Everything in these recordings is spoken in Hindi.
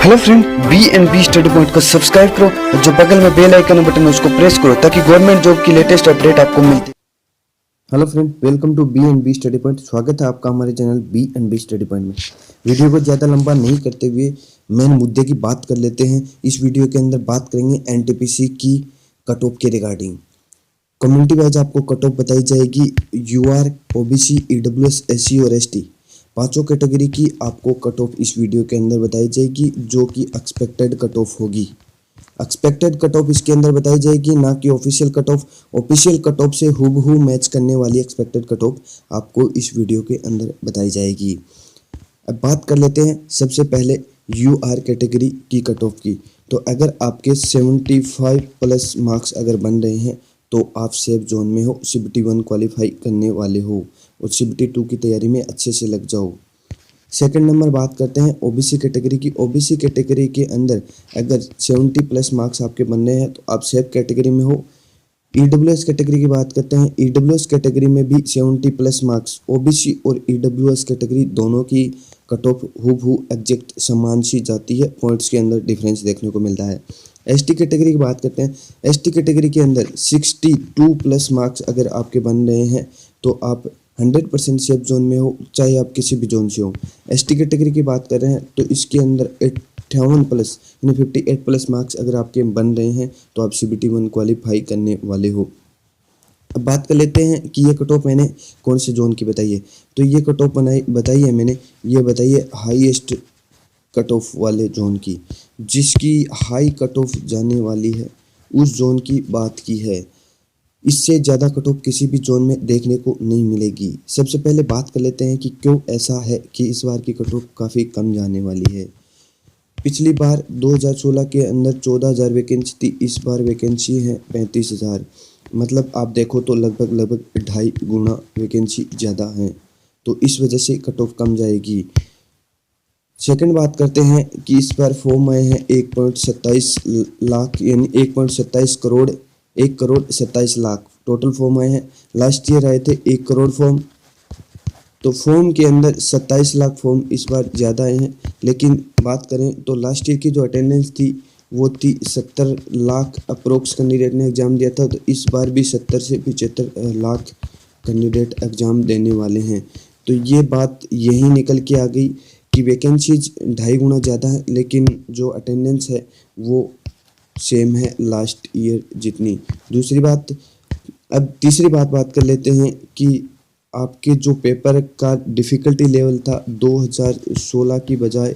Hello friend, B&B study point को सब्सक्राइब करो और जो बगल में बेल आइकन बटन है उसको प्रेस करो ताकि गवर्नमेंट जॉब की लेटेस्ट अपडेट आपको मिलती। Hello friend, welcome to B&B study point. स्वागत है आपका हमारे चैनल B&B स्टडी पॉइंट में। वीडियो को ज़्यादा लंबा नहीं करते हुए मेन मुद्दे की बात कर लेते हैं। इस वीडियो के अंदर बात करेंगे NTPC की कट ऑफ के रिगार्डिंग। कम्युनिटी वाइज आपको कट ऑफ बताई जाएगी। UR, OBC, EWS, SC और ST पांचों कैटेगरी की आपको कट ऑफ इस वीडियो के अंदर बताई जाएगी, जो कि एक्सपेक्टेड कट ऑफ होगी। एक्सपेक्टेड कट ऑफ इसके अंदर बताई जाएगी, ना कि official cut off. Official cut off से हूबहू मैच करने वाली एक्सपेक्टेड कट ऑफ आपको इस वीडियो के अंदर बताई जाएगी। अब बात कर लेते हैं सबसे पहले UR कैटेगरी की कट ऑफ की। तो अगर आपके 75 प्लस मार्क्स अगर बन रहे हैं तो आप सेफ जोन में हो, CBT1 क्वालिफाई करने वाले हो और CBT2 की तैयारी में अच्छे से लग जाओ। सेकंड नंबर बात करते हैं OBC कैटेगरी की। OBC कैटेगरी के अंदर अगर 70 प्लस मार्क्स आपके बन रहे हैं तो आप सेफ कैटेगरी में हो। EWS कैटेगरी की बात करते हैं। EWS कैटेगरी में भी 70 प्लस मार्क्स। OBC और EWS कैटेगरी दोनों की कट ऑफ हूबहू एग्जैक्ट समान सी जाती है, पॉइंट्स के अंदर डिफरेंस देखने को मिलता है। ST कैटेगरी की बात करते हैं। ST कैटेगरी के अंदर 62 प्लस मार्क्स अगर आपके बन रहे हैं तो आप 100% सेफ जोन में हो, चाहे आप किसी भी जोन से हो। ST कैटेगरी की बात कर रहे हैं तो इसके अंदर 58 प्लस यानी 58 प्लस मार्क्स अगर आपके बन रहे हैं तो आप CBT1 क्वालिफाई करने वाले हो। अब बात कर लेते हैं कि ये कट ऑफ मैंने कौन से जोन की बताई है। तो ये कट ऑफ बताई है मैंने, ये बताई है हाईएस्ट कट ऑफ वाले जोन की। जिसकी हाई कट ऑफ जाने वाली है उस जोन की बात की है। इससे ज़्यादा कट ऑफ किसी भी जोन में देखने को नहीं मिलेगी। सबसे पहले बात कर लेते हैं कि क्यों ऐसा है कि इस बार की कट ऑफ काफ़ी कम जाने वाली है। पिछली बार 2016 के अंदर 14,000 वैकेंसी थी, इस बार वैकेंसी है 35,000। मतलब आप देखो तो लगभग 2.5 गुना वैकेंसी ज़्यादा है, तो इस वजह से कट ऑफ कम जाएगी। सेकंड बात करते हैं कि इस बार फॉर्म आए हैं 1.27 लाख यानी 1.27 करोड़, 1,27,00,000 टोटल फॉर्म आए हैं। लास्ट ईयर आए थे 1 करोड़ फॉर्म, तो फॉर्म के अंदर 27 लाख फॉर्म इस बार ज़्यादा आए हैं। लेकिन बात करें तो लास्ट ईयर की जो अटेंडेंस थी वो थी 70 लाख अप्रोक्स कैंडिडेट ने एग्ज़ाम दिया था, तो इस बार भी 70 से 75 लाख कैंडिडेट एग्ज़ाम देने वाले हैं। तो ये बात यही निकल के आ गई कि वैकेंसीज 2.5 गुना ज़्यादा है, लेकिन जो अटेंडेंस है वो सेम है लास्ट ईयर जितनी। दूसरी बात, अब तीसरी बात कर लेते हैं कि आपके जो पेपर का डिफ़िकल्टी लेवल था 2016 की बजाय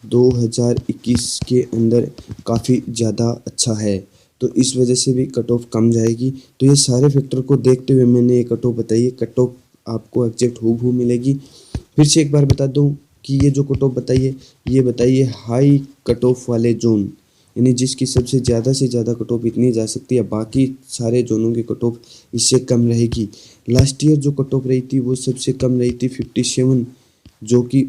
2021 के अंदर काफ़ी ज़्यादा अच्छा है, तो इस वजह से भी कट ऑफ कम जाएगी। तो ये सारे फैक्टर को देखते हुए मैंने ये कट ऑफ बताई है। कट ऑफ आपको एग्जैक्ट हूबहू मिलेगी। फिर से एक बार बता दूं कि ये जो कट ऑफ बताइए ये बताइए हाई कट ऑफ वाले जोन, यानी जिसकी सबसे ज़्यादा से ज़्यादा कट ऑफ इतनी जा सकती है, बाकी सारे जोनों की कट ऑफ इससे कम रहेगी। लास्ट ईयर जो कट ऑफ रही थी वो सबसे कम रही थी 57, जो कि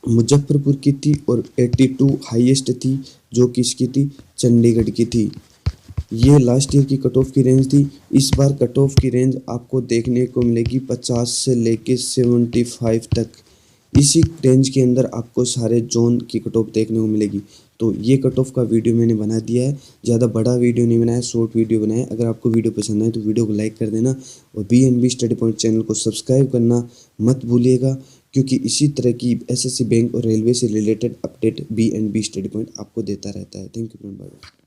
मुजफ्फरपुर की थी, और 82 हाईएस्ट थी जो कि इसकी थी चंडीगढ़ की थी। ये लास्ट ईयर की कट ऑफ की रेंज थी। इस बार कट ऑफ की रेंज आपको देखने को मिलेगी 50 से लेके 75 तक। इसी रेंज के अंदर आपको सारे जोन की कट ऑफ देखने को मिलेगी। तो ये कट ऑफ का वीडियो मैंने बना दिया है, ज़्यादा बड़ा वीडियो नहीं बनाया, शॉर्ट वीडियो बनाया है। अगर आपको वीडियो पसंद आए तो वीडियो को लाइक कर देना और B&B स्टडी पॉइंट चैनल को सब्सक्राइब करना मत भूलिएगा, क्योंकि इसी तरह की SSC बैंक और रेलवे से related update B&B study point आपको देता रहता है। Thank you friend, bye bye.